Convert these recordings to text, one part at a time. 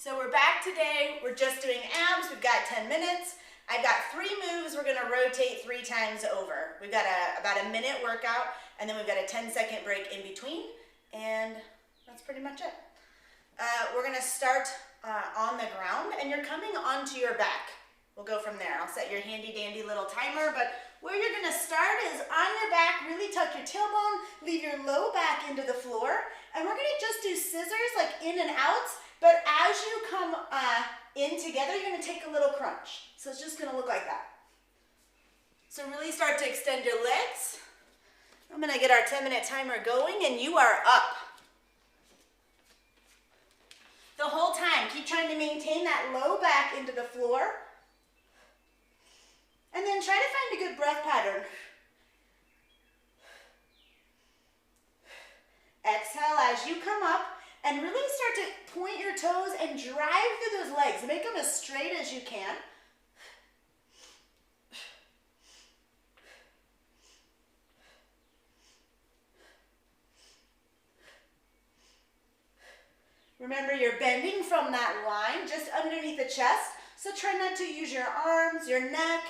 So we're back today. We're just doing abs. We've got 10 minutes. I've got 3 moves we're gonna rotate 3 times over. We've got about a minute workout, and then we've got a 10-second break in between, and that's pretty much it. We're gonna start on the ground, and you're coming onto your back. We'll go from there. I'll set your handy dandy little timer, but where you're gonna start is on your back. Really tuck your tailbone, leave your low back into the floor, and we're gonna just do scissors, like in and outs, but as you come in together, you're gonna take a little crunch. So it's just gonna look like that. So really start to extend your legs. I'm gonna get our 10-minute timer going, and you are up. The whole time, keep trying to maintain that low back into the floor. And then try to find a good breath pattern. Exhale as you come up, and really start to point your toes and drive through those legs. Make them as straight as you can. Remember, you're bending from that line just underneath the chest, so try not to use your arms, your neck.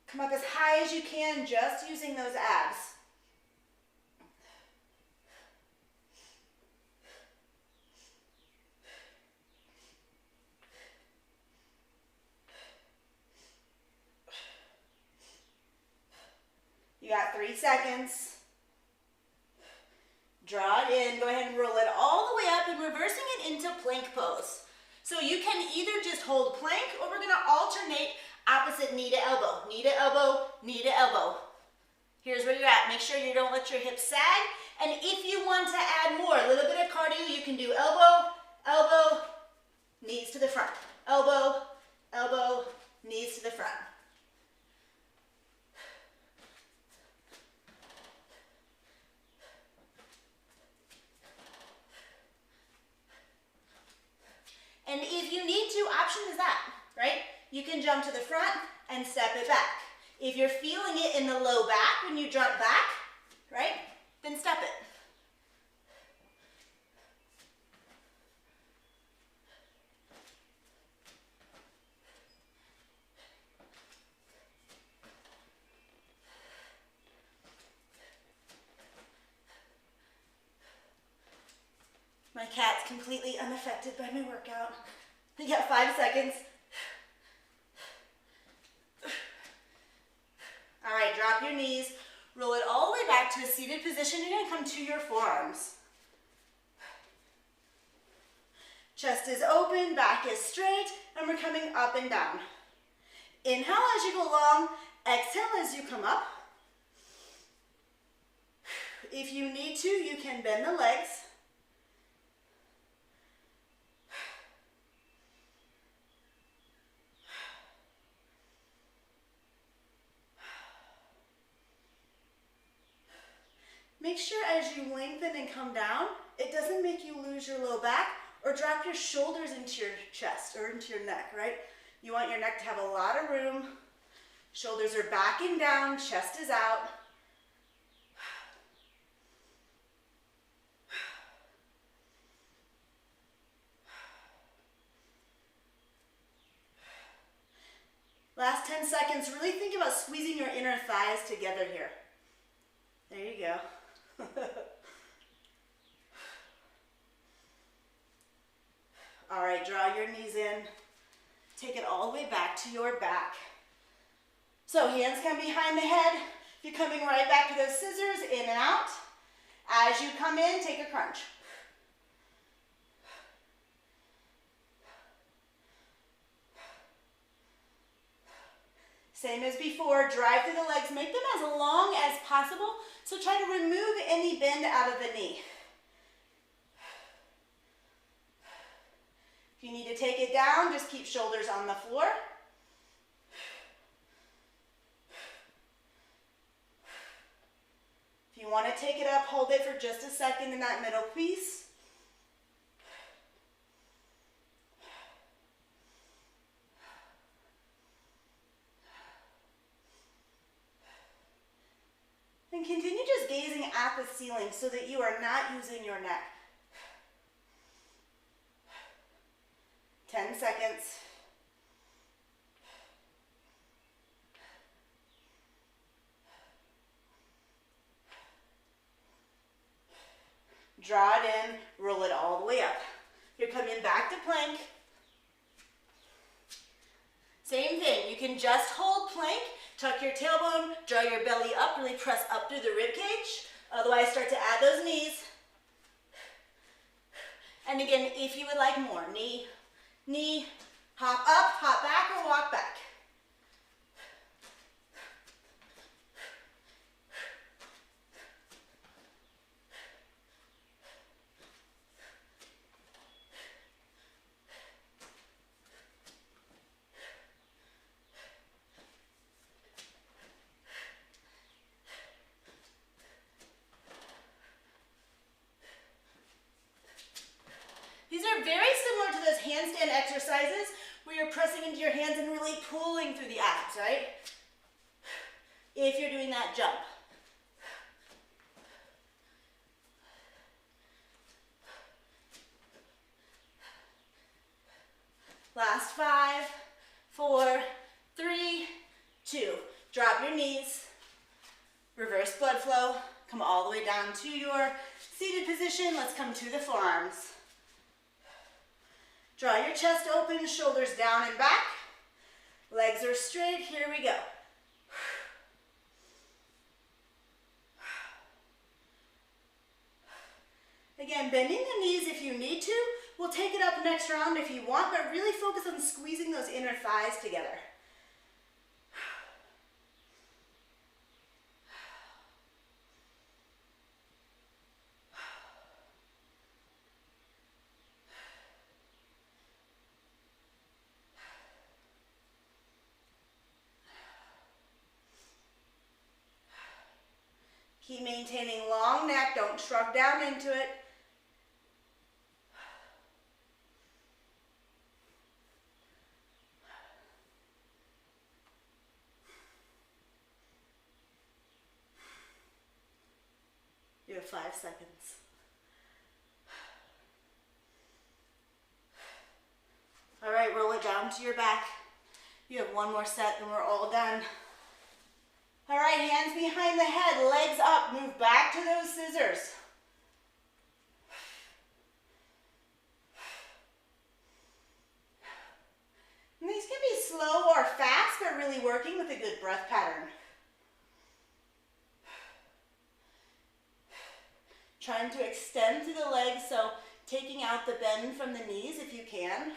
Come up as high as you can, just using those abs. You got 3 seconds. Draw it in, go ahead and roll it all the way up and reversing it into plank pose. So you can either just hold plank, or we're gonna alternate opposite knee to elbow, knee to elbow, knee to elbow. Here's where you're at. Make sure you don't let your hips sag. And if you want to add more, a little bit of cardio, you can do elbow, elbow, knees to the front. Elbow, elbow, knees to the front. And if you need to, option is that, right? You can jump to the front and step it back. If you're feeling it in the low back when you jump back, right, then step it. My cat's completely unaffected by my workout. You got 5 seconds. All right, drop your knees, roll it all the way back to a seated position. You're gonna come to your forearms. Chest is open, back is straight, and we're coming up and down. Inhale as you go long, exhale as you come up. If you need to, you can bend the legs. Make sure as you lengthen and come down, it doesn't make you lose your low back or drop your shoulders into your chest or into your neck, right? You want your neck to have a lot of room. Shoulders are backing down, chest is out. Last 10 seconds, really think about squeezing your inner thighs together here. There you go. All right, draw your knees in. Take it all the way back to your back. So hands come behind the head. You're coming right back to those scissors, in and out. As you come in, take a crunch. Same as before, drive through the legs, make them as long as possible, so try to remove any bend out of the knee. If you need to take it down, just keep shoulders on the floor. If you want to take it up, hold it for just a second in that middle piece. And continue just gazing at the ceiling so that you are not using your neck. 10 seconds. Draw it in, roll it all the way up. You're coming back to plank. Same thing, you can just hold plank, tuck your tailbone, draw your belly up, really press up through the rib cage. Otherwise, start to add those knees. And again, if you would like more, knee, knee, hop up, hop back, or walk back. These are very similar to those handstand exercises where you're pressing into your hands and really pulling through the abs, right? If you're doing that jump. Last 5, 4, 3, 2. Drop your knees. Reverse blood flow. Come all the way down to your seated position. Let's come to the forearms. Draw your chest open, shoulders down and back. Legs are straight. Here we go. Again, bending the knees if you need to. We'll take it up next round if you want, but really focus on squeezing those inner thighs together. Keep maintaining long neck, don't shrug down into it. You have 5 seconds. All right, roll it down to your back. You have one more set and we're all done. All right, hands behind the head, legs up, move back to those scissors. And these can be slow or fast, but really working with a good breath pattern. Trying to extend through the legs, so taking out the bend from the knees if you can.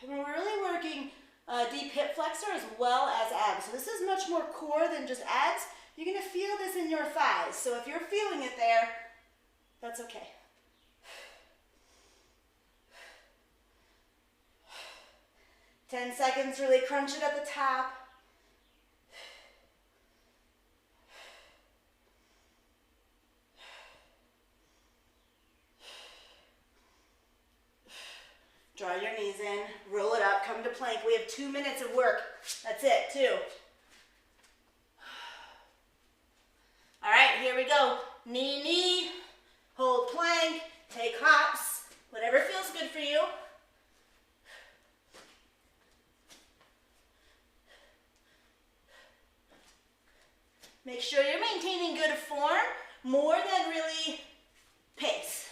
And we're really working deep hip flexor as well as abs. So this is much more core than just abs. You're going to feel this in your thighs. So if you're feeling it there, that's okay. Ten seconds, really crunch it at the top. Draw your knees in, roll it up, come to plank. We have 2 minutes of work. That's it, 2. All right, here we go. Knee, knee, hold plank, take hops, whatever feels good for you. Make sure you're maintaining good form more than really pace.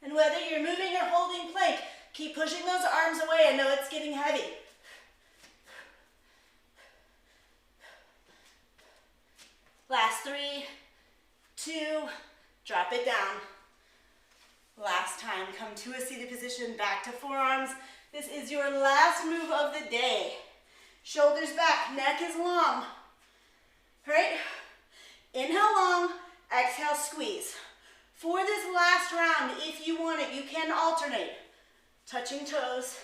And whether you're moving or holding plank, keep pushing those arms away. I know it's getting heavy. Last 3, 2, drop it down. Last time, come to a seated position, back to forearms. This is your last move of the day. Shoulders back, neck is long. All right, inhale long, exhale squeeze. For this last round, if you want it, you can alternate. Touching toes.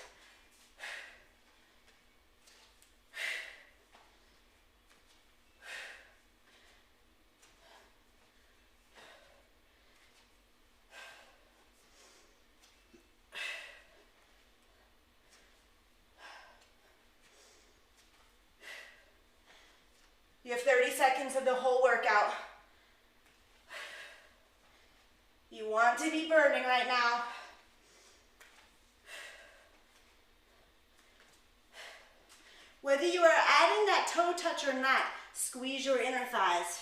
You have 30 seconds of the whole workout. You want to be burning right now. Whether you are adding that toe touch or not, squeeze your inner thighs.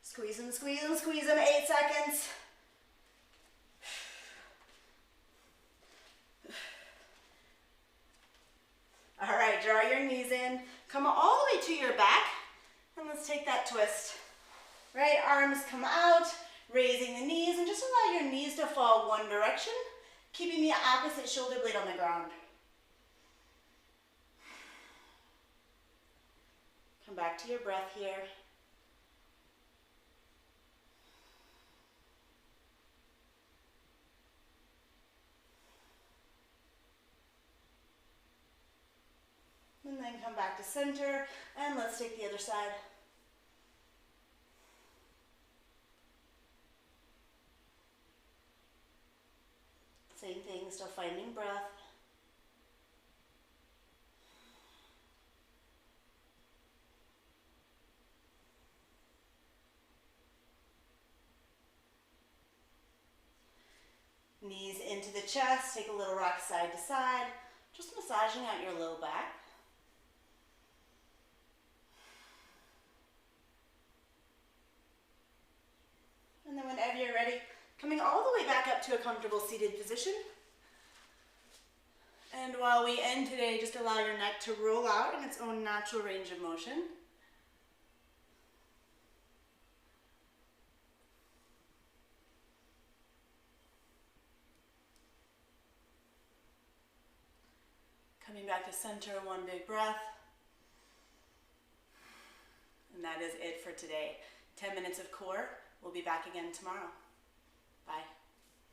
Squeeze them, squeeze them, squeeze them. 8 seconds. All right, draw your knees in. Come all the way to your back. And let's take that twist. Right, arms come out, raising the knees, and just allow your knees to fall one direction, keeping the opposite shoulder blade on the ground. Come back to your breath here. And then come back to center, and let's take the other side. Same thing, still finding breath. Knees into the chest, take a little rock side to side, just massaging out your low back. And then whenever you're ready, coming all the way back up to a comfortable seated position. And while we end today, just allow your neck to roll out in its own natural range of motion. Coming back to center, one big breath. And that is it for today. 10 minutes of core. We'll be back again tomorrow. Bye.